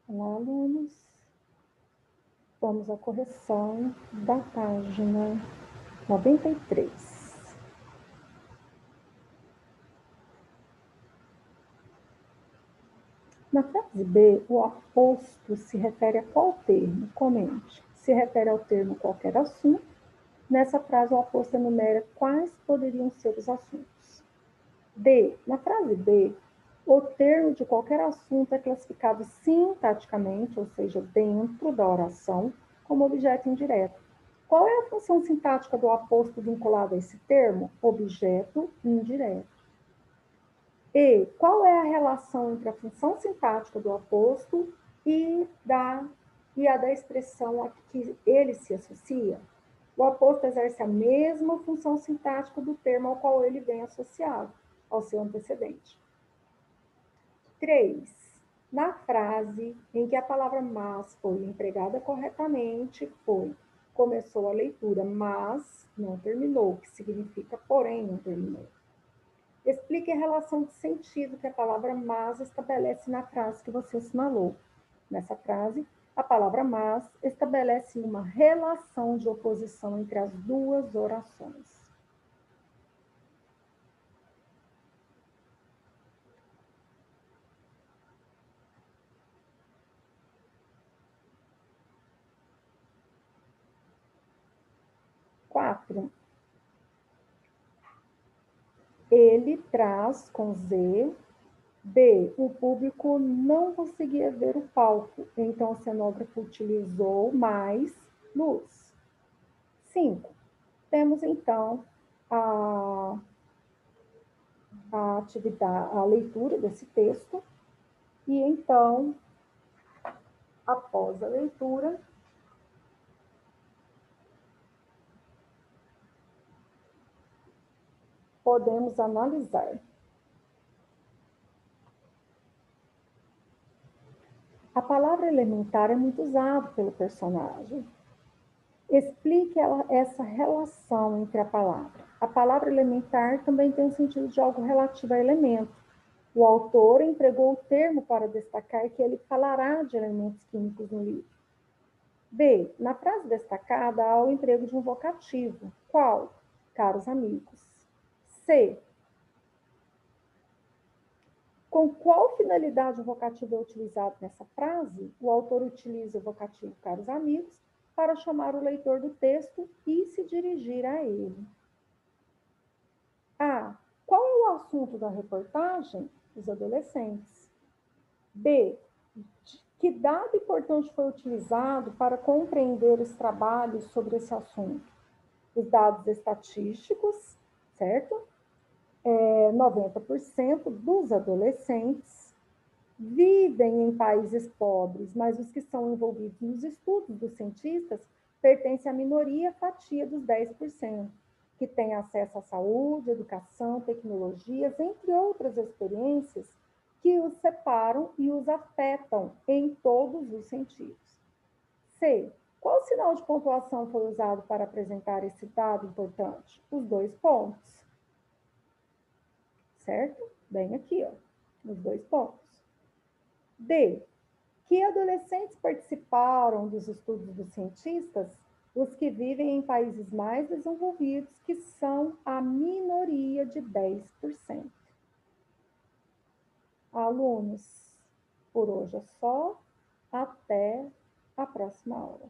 Olá, alunos. Vamos à correção da página 93. Na frase B, o aposto se refere a qual termo? Comente. Se refere ao termo qualquer assunto. Nessa frase, o aposto enumera quais poderiam ser os assuntos. D. Na frase B, o termo de qualquer assunto é classificado sintaticamente, ou seja, dentro da oração, como objeto indireto. Qual é a função sintática do aposto vinculado a esse termo? Objeto indireto. E qual é a relação entre a função sintática do aposto e a da expressão a que ele se associa? O aposto exerce a mesma função sintática do termo ao qual ele vem associado, ao seu antecedente. 3. Na frase em que a palavra mas foi empregada corretamente, foi: começou a leitura, mas não terminou, que significa porém não terminou. Explique a relação de sentido que a palavra mas estabelece na frase que você assinalou. Nessa frase, a palavra mas estabelece uma relação de oposição entre as duas orações. Quatro. Ele traz com Z. B. O público não conseguia ver o palco, então o cenógrafo utilizou mais luz. 5. Temos então a atividade, a leitura desse texto, e então, após a leitura, podemos analisar. A palavra elementar é muito usada pelo personagem. Explique essa relação entre a palavra. A palavra elementar também tem o sentido de algo relativo a elemento. O autor empregou o termo para destacar que ele falará de elementos químicos no livro. B. Na frase destacada, há o emprego de um vocativo. Qual? Caros amigos. C. Com qual finalidade o vocativo é utilizado nessa frase? O autor utiliza o vocativo caros amigos para chamar o leitor do texto e se dirigir a ele. A. Qual é o assunto da reportagem? Os adolescentes. B. Que dado importante foi utilizado para compreender os trabalhos sobre esse assunto? Os dados estatísticos, certo? 90% dos adolescentes vivem em países pobres, mas os que são envolvidos nos estudos dos cientistas pertencem à minoria fatia dos 10%, que tem acesso à saúde, educação, tecnologias, entre outras experiências que os separam e os afetam em todos os sentidos. C. Qual sinal de pontuação foi usado para apresentar esse dado importante? Os 2 pontos. Certo? Bem aqui, ó, os 2 pontos. D. Que adolescentes participaram dos estudos dos cientistas? Os que vivem em países mais desenvolvidos, que são a minoria de 10%. Alunos, por hoje é só. Até a próxima aula.